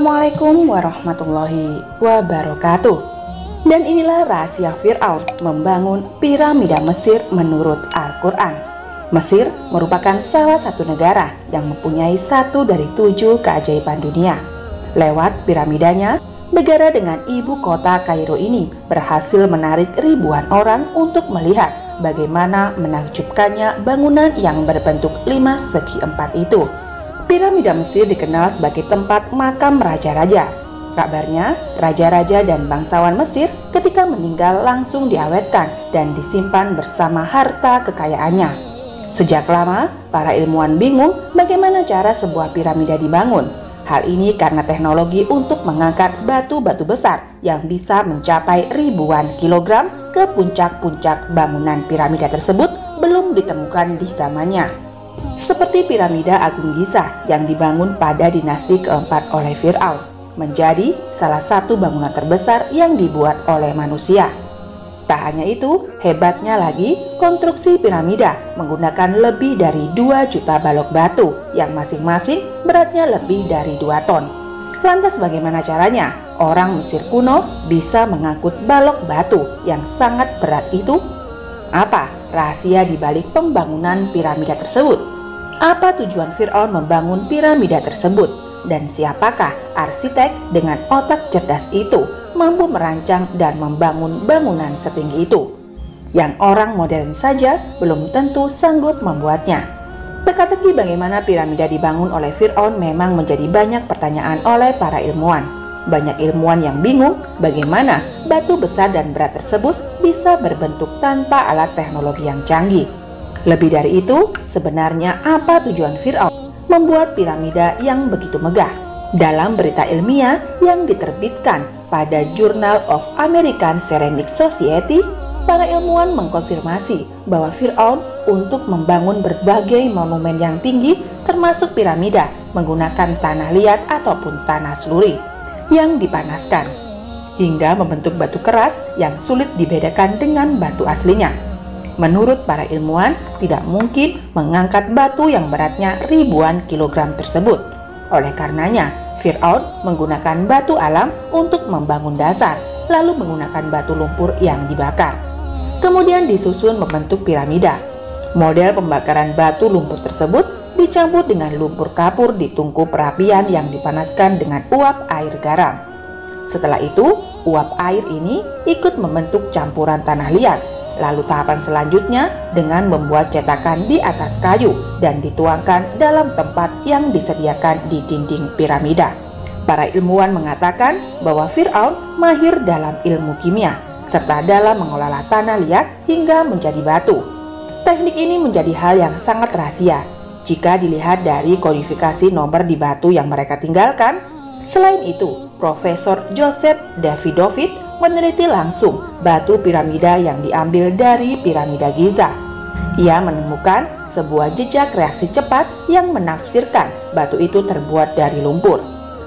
Assalamualaikum warahmatullahi wabarakatuh. Dan inilah rahasia Fir'aun membangun piramida Mesir menurut Al-Quran. Mesir merupakan salah satu negara yang mempunyai satu dari 7 keajaiban dunia. Lewat piramidanya, negara dengan ibu kota Kairo ini berhasil menarik ribuan orang untuk melihat bagaimana menakjubkannya bangunan yang berbentuk 5/4 itu. Piramida Mesir dikenal sebagai tempat makam raja-raja. Kabarnya, raja-raja dan bangsawan Mesir ketika meninggal langsung diawetkan dan disimpan bersama harta kekayaannya. Sejak lama, para ilmuwan bingung bagaimana cara sebuah piramida dibangun. Hal ini karena teknologi untuk mengangkat batu-batu besar yang bisa mencapai ribuan kilogram ke puncak-puncak bangunan piramida tersebut belum ditemukan di zamannya. Seperti piramida Agung Giza yang dibangun pada dinasti keempat oleh Fir'aun, menjadi salah satu bangunan terbesar yang dibuat oleh manusia. Tak hanya itu, hebatnya lagi, konstruksi piramida menggunakan lebih dari 2 juta balok batu yang masing-masing beratnya lebih dari 2 ton. Lantas bagaimana caranya orang Mesir kuno bisa mengangkut balok batu yang sangat berat itu? Apa rahasia di balik pembangunan piramida tersebut? Apa tujuan Fir'aun membangun piramida tersebut? Dan siapakah arsitek dengan otak cerdas itu mampu merancang dan membangun bangunan setinggi itu, yang orang modern saja belum tentu sanggup membuatnya? Teka-teki bagaimana piramida dibangun oleh Fir'aun memang menjadi banyak pertanyaan oleh para ilmuwan. Banyak ilmuwan yang bingung bagaimana batu besar dan berat tersebut bisa berbentuk tanpa alat teknologi yang canggih. Lebih dari itu, sebenarnya apa tujuan Fir'aun membuat piramida yang begitu megah? Dalam berita ilmiah yang diterbitkan pada Journal of American Ceramic Society, para ilmuwan mengkonfirmasi bahwa Fir'aun untuk membangun berbagai monumen yang tinggi termasuk piramida menggunakan tanah liat ataupun tanah seluri yang dipanaskan hingga membentuk batu keras yang sulit dibedakan dengan batu aslinya. Menurut para ilmuwan, tidak mungkin mengangkat batu yang beratnya ribuan kilogram tersebut. Oleh karenanya, Fir'aun menggunakan batu alam untuk membangun dasar, lalu menggunakan batu lumpur yang dibakar. Kemudian disusun membentuk piramida. Model pembakaran batu lumpur tersebut dicampur dengan lumpur kapur di tungku perapian yang dipanaskan dengan uap air garam. Setelah itu, uap air ini ikut membentuk campuran tanah liat. Lalu tahapan selanjutnya dengan membuat cetakan di atas kayu dan dituangkan dalam tempat yang disediakan di dinding piramida. Para ilmuwan mengatakan bahwa Fir'aun mahir dalam ilmu kimia serta dalam mengelola tanah liat hingga menjadi batu. Teknik ini menjadi hal yang sangat rahasia jika dilihat dari kodifikasi nomor di batu yang mereka tinggalkan. Selain itu, Profesor Joseph Davidovich meneliti langsung batu piramida yang diambil dari piramida Giza. Ia menemukan sebuah jejak reaksi cepat yang menafsirkan batu itu terbuat dari lumpur.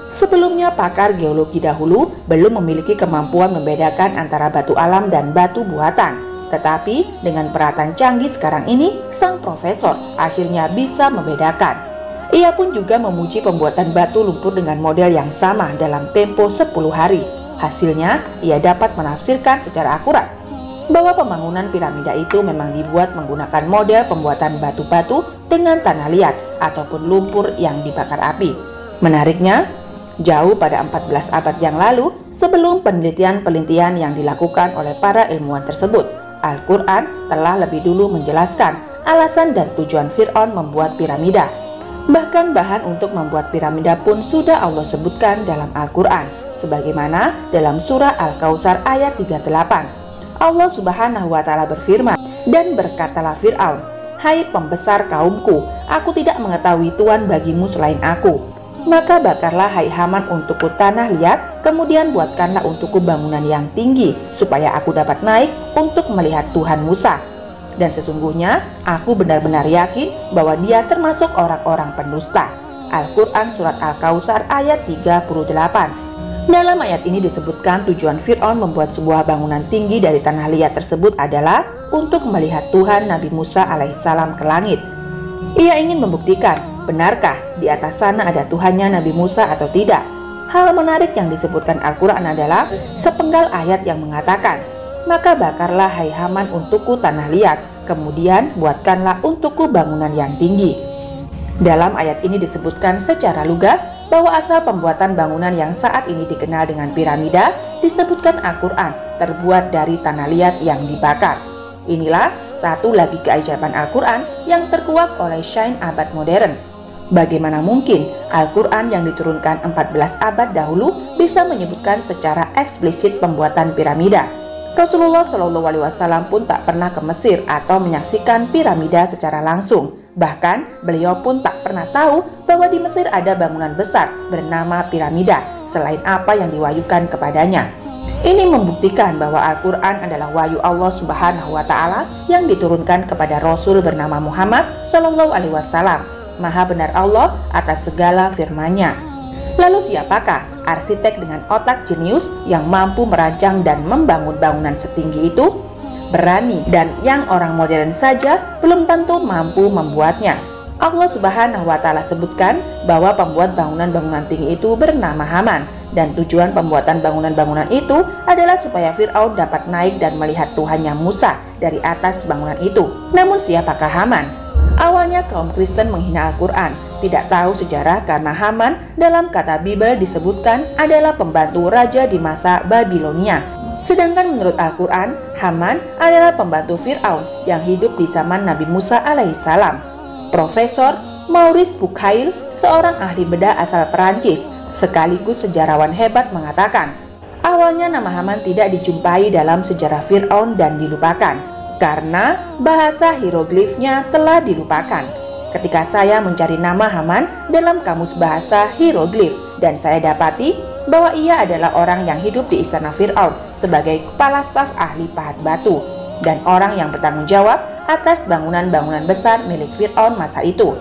Sebelumnya, pakar geologi dahulu belum memiliki kemampuan membedakan antara batu alam dan batu buatan. Tetapi dengan peralatan canggih sekarang ini, sang profesor akhirnya bisa membedakan. Ia pun juga memuji pembuatan batu lumpur dengan model yang sama dalam tempo 10 hari. Hasilnya, ia dapat menafsirkan secara akurat bahwa pembangunan piramida itu memang dibuat menggunakan model pembuatan batu-batu dengan tanah liat ataupun lumpur yang dibakar api. Menariknya, jauh pada 14 abad yang lalu, sebelum penelitian-penelitian yang dilakukan oleh para ilmuwan tersebut, Al-Quran telah lebih dulu menjelaskan alasan dan tujuan Fir'aun membuat piramida. Bahkan bahan untuk membuat piramida pun sudah Allah sebutkan dalam Al-Quran, sebagaimana dalam surah Al-Kautsar ayat 38. Allah Subhanahu wa Ta'ala berfirman, "Dan berkatalah Fir'aun, hai pembesar kaumku, aku tidak mengetahui Tuhan bagimu selain aku. Maka bakarlah hai Haman untukku tanah liat, kemudian buatkanlah untukku bangunan yang tinggi, supaya aku dapat naik untuk melihat Tuhan Musa. Dan sesungguhnya aku benar-benar yakin bahwa dia termasuk orang-orang pendusta." Al-Quran Surat Al-Kautsar ayat 38. Dalam ayat ini disebutkan tujuan Fir'aun membuat sebuah bangunan tinggi dari tanah liat tersebut adalah untuk melihat Tuhan Nabi Musa alaihissalam ke langit. Ia ingin membuktikan benarkah di atas sana ada Tuhannya Nabi Musa atau tidak. Hal menarik yang disebutkan Al-Quran adalah sepenggal ayat yang mengatakan, "Maka bakarlah hai Haman untukku tanah liat, kemudian buatkanlah untukku bangunan yang tinggi." Dalam ayat ini disebutkan secara lugas bahwa asal pembuatan bangunan yang saat ini dikenal dengan piramida disebutkan Al-Quran terbuat dari tanah liat yang dibakar. Inilah satu lagi keajaiban Al-Quran yang terkuak oleh Syain abad modern. Bagaimana mungkin Al-Quran yang diturunkan 14 abad dahulu bisa menyebutkan secara eksplisit pembuatan piramida? Rasulullah SAW pun tak pernah ke Mesir atau menyaksikan piramida secara langsung. Bahkan beliau pun tak pernah tahu bahwa di Mesir ada bangunan besar bernama piramida selain apa yang diwahyukan kepadanya. Ini membuktikan bahwa Al-Quran adalah wahyu Allah Subhanahu wa Ta'ala yang diturunkan kepada Rasul bernama Muhammad SAW. Maha benar Allah atas segala firman-Nya. Lalu siapakah arsitek dengan otak jenius yang mampu merancang dan membangun bangunan setinggi itu? Berani, dan yang orang modern saja belum tentu mampu membuatnya. Allah Subhanahu wa Ta'ala sebutkan bahwa pembuat bangunan-bangunan tinggi itu bernama Haman, dan tujuan pembuatan bangunan-bangunan itu adalah supaya Fir'aun dapat naik dan melihat Tuhannya Musa dari atas bangunan itu. Namun siapakah Haman? Awalnya kaum Kristen menghina Al-Quran, tidak tahu sejarah karena Haman dalam kata Bible disebutkan adalah pembantu raja di masa Babilonia. Sedangkan menurut Al-Quran, Haman adalah pembantu Fir'aun yang hidup di zaman Nabi Musa alaihissalam. Profesor Maurice Bucaille, seorang ahli bedah asal Perancis sekaligus sejarawan hebat, mengatakan, awalnya nama Haman tidak dijumpai dalam sejarah Fir'aun dan dilupakan karena bahasa hieroglifnya telah dilupakan. Ketika saya mencari nama Haman dalam kamus bahasa hieroglif, dan saya dapati bahwa ia adalah orang yang hidup di istana Fir'aun sebagai kepala staf ahli pahat batu dan orang yang bertanggung jawab atas bangunan-bangunan besar milik Fir'aun masa itu.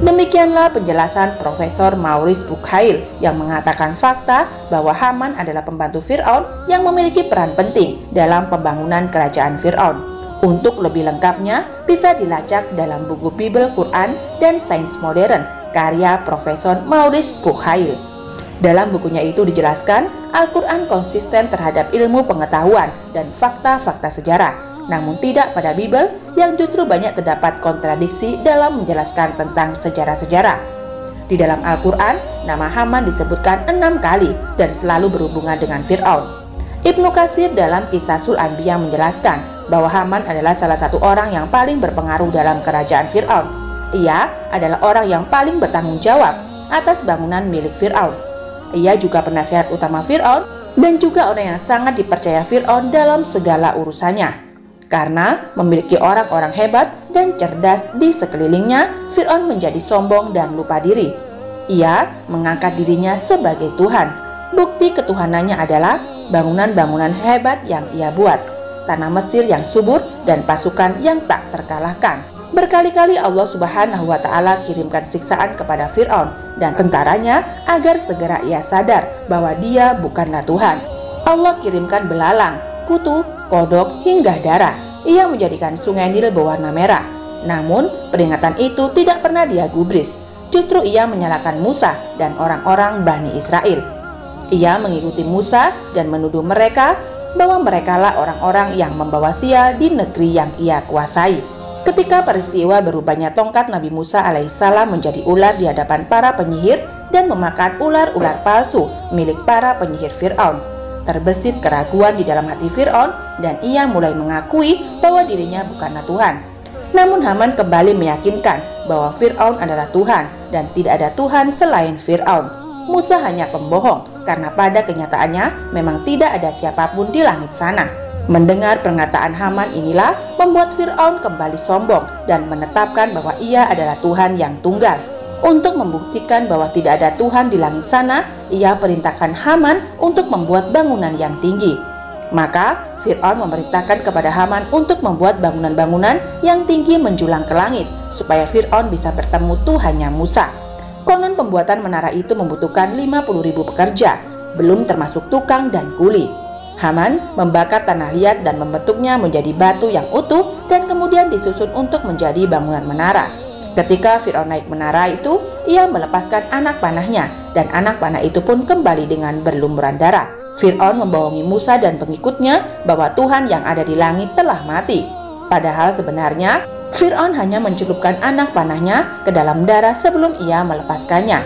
Demikianlah penjelasan Profesor Maurice Bucaille yang mengatakan fakta bahwa Haman adalah pembantu Fir'aun yang memiliki peran penting dalam pembangunan kerajaan Fir'aun. Untuk lebih lengkapnya bisa dilacak dalam buku Bible, Quran, dan Sains Modern karya Profesor Maurice Bucaille. Dalam bukunya itu dijelaskan Al-Quran konsisten terhadap ilmu pengetahuan dan fakta-fakta sejarah, namun tidak pada Bible yang justru banyak terdapat kontradiksi dalam menjelaskan tentang sejarah-sejarah. Di dalam Al-Quran, nama Haman disebutkan 6 kali dan selalu berhubungan dengan Fir'aun. Ibnu Katsir dalam Qisasul Anbiya menjelaskan bahwa Haman adalah salah satu orang yang paling berpengaruh dalam kerajaan Fir'aun. Ia adalah orang yang paling bertanggung jawab atas bangunan milik Fir'aun. Ia juga penasihat utama Fir'aun dan juga orang yang sangat dipercaya Fir'aun dalam segala urusannya. Karena memiliki orang-orang hebat dan cerdas di sekelilingnya, Fir'aun menjadi sombong dan lupa diri. Ia mengangkat dirinya sebagai Tuhan. Bukti ketuhanannya adalah bangunan-bangunan hebat yang ia buat, tanah Mesir yang subur, dan pasukan yang tak terkalahkan. Berkali-kali Allah Subhanahu wa Ta'ala kirimkan siksaan kepada Fir'aun dan tentaranya agar segera ia sadar bahwa dia bukanlah Tuhan. Allah kirimkan belalang, kutu, kodok, hingga darah. Ia menjadikan sungai Nil berwarna merah. Namun peringatan itu tidak pernah dia gubris. Justru ia menyalahkan Musa dan orang-orang Bani Israel. Ia mengikuti Musa dan menuduh mereka bahwa merekalah orang-orang yang membawa sial di negeri yang ia kuasai. Ketika peristiwa berubahnya tongkat Nabi Musa alaihissalam menjadi ular di hadapan para penyihir dan memakan ular-ular palsu milik para penyihir Fir'aun, terbesit keraguan di dalam hati Fir'aun dan ia mulai mengakui bahwa dirinya bukanlah Tuhan. Namun Haman kembali meyakinkan bahwa Fir'aun adalah Tuhan dan tidak ada Tuhan selain Fir'aun. Musa hanya pembohong karena pada kenyataannya memang tidak ada siapapun di langit sana. Mendengar pernyataan Haman inilah membuat Fir'aun kembali sombong dan menetapkan bahwa ia adalah Tuhan yang tunggal. Untuk membuktikan bahwa tidak ada Tuhan di langit sana, ia perintahkan Haman untuk membuat bangunan yang tinggi. Maka Fir'aun memerintahkan kepada Haman untuk membuat bangunan-bangunan yang tinggi menjulang ke langit supaya Fir'aun bisa bertemu Tuhannya Musa. Konon pembuatan menara itu membutuhkan 50.000 pekerja, belum termasuk tukang dan kuli. Haman membakar tanah liat dan membentuknya menjadi batu yang utuh dan kemudian disusun untuk menjadi bangunan menara. Ketika Fir'aun naik menara itu, ia melepaskan anak panahnya dan anak panah itu pun kembali dengan berlumuran darah. Fir'aun membohongi Musa dan pengikutnya bahwa Tuhan yang ada di langit telah mati. Padahal sebenarnya Fir'aun hanya mencelupkan anak panahnya ke dalam darah sebelum ia melepaskannya.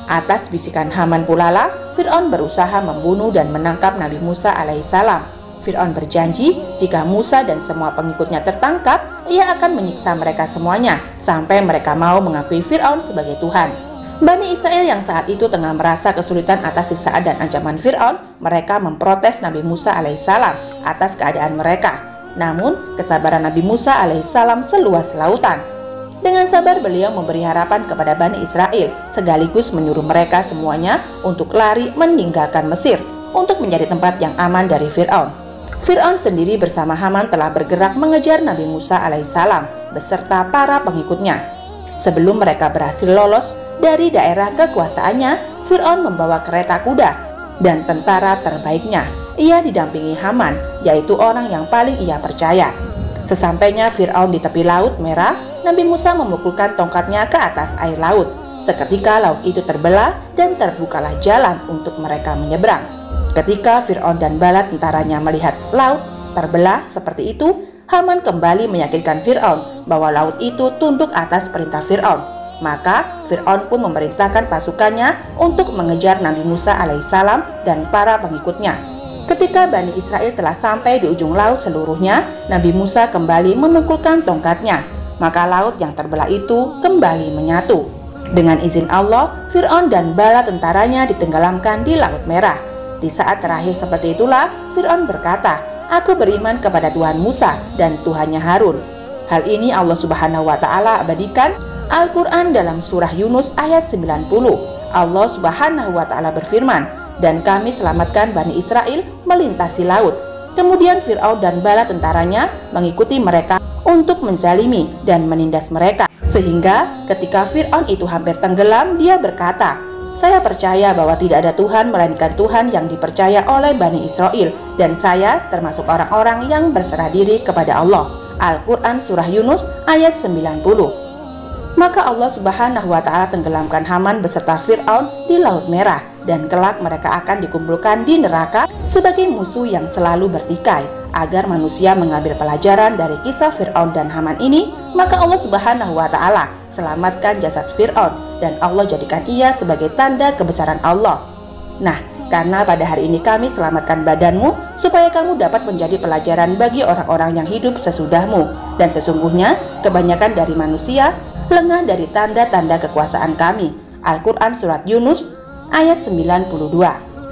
Atas bisikan Haman pula lah Fir'aun berusaha membunuh dan menangkap Nabi Musa alaihissalam. Fir'aun berjanji jika Musa dan semua pengikutnya tertangkap, ia akan menyiksa mereka semuanya sampai mereka mau mengakui Fir'aun sebagai Tuhan. Bani Israel yang saat itu tengah merasa kesulitan atas siksaan dan ancaman Fir'aun, mereka memprotes Nabi Musa alaihissalam atas keadaan mereka. Namun, kesabaran Nabi Musa alaihissalam seluas lautan. Dengan sabar beliau memberi harapan kepada Bani Israel, sekaligus menyuruh mereka semuanya untuk lari meninggalkan Mesir, untuk menjadi tempat yang aman dari Fir'aun. Fir'aun sendiri bersama Haman telah bergerak mengejar Nabi Musa alaihissalam beserta para pengikutnya. Sebelum mereka berhasil lolos dari daerah kekuasaannya, Fir'aun membawa kereta kuda dan tentara terbaiknya. Ia didampingi Haman, yaitu orang yang paling ia percaya. Sesampainya Fir'aun di tepi Laut Merah, Nabi Musa memukulkan tongkatnya ke atas air laut. Seketika laut itu terbelah dan terbukalah jalan untuk mereka menyeberang. Ketika Fir'aun dan bala tentaranya melihat laut terbelah seperti itu, Haman kembali meyakinkan Fir'aun bahwa laut itu tunduk atas perintah Fir'aun. Maka Fir'aun pun memerintahkan pasukannya untuk mengejar Nabi Musa alaihissalam dan para pengikutnya. Ketika Bani Israel telah sampai di ujung laut seluruhnya, Nabi Musa kembali memukulkan tongkatnya. Maka laut yang terbelah itu kembali menyatu. Dengan izin Allah, Fir'aun dan bala tentaranya ditenggelamkan di Laut Merah. Di saat terakhir seperti itulah, Fir'aun berkata, "Aku beriman kepada Tuhan Musa dan Tuhannya Harun." Hal ini Allah Subhanahu wa Ta'ala abadikan Al-Quran dalam surah Yunus ayat 90. Allah Subhanahu wa Ta'ala berfirman, "Dan kami selamatkan Bani Israel melintasi laut. Kemudian Fir'aun dan bala tentaranya mengikuti mereka untuk menzalimi dan menindas mereka. Sehingga ketika Fir'aun itu hampir tenggelam, dia berkata, 'Saya percaya bahwa tidak ada Tuhan melainkan Tuhan yang dipercaya oleh Bani Israel, dan saya termasuk orang-orang yang berserah diri kepada Allah.'" Al-Quran surah Yunus ayat 90. Maka Allah Subhanahu wa Ta'ala tenggelamkan Haman beserta Fir'aun di Laut Merah, dan kelak mereka akan dikumpulkan di neraka sebagai musuh yang selalu bertikai. Agar manusia mengambil pelajaran dari kisah Fir'aun dan Haman ini, maka Allah Subhanahu wa Ta'ala selamatkan jasad Fir'aun dan Allah jadikan ia sebagai tanda kebesaran Allah. Nah, karena pada hari ini kami selamatkan badanmu supaya kamu dapat menjadi pelajaran bagi orang-orang yang hidup sesudahmu, dan sesungguhnya kebanyakan dari manusia lengah dari tanda-tanda kekuasaan kami. Al-Quran Surat Yunus ayat 92.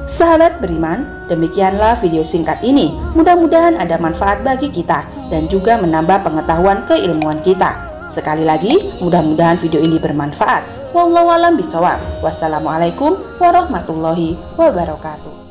Sahabat beriman, demikianlah video singkat ini. Mudah-mudahan ada manfaat bagi kita dan juga menambah pengetahuan keilmuan kita. Sekali lagi, mudah-mudahan video ini bermanfaat. Wallahu a'lam bishawab. Wassalamualaikum warahmatullahi wabarakatuh.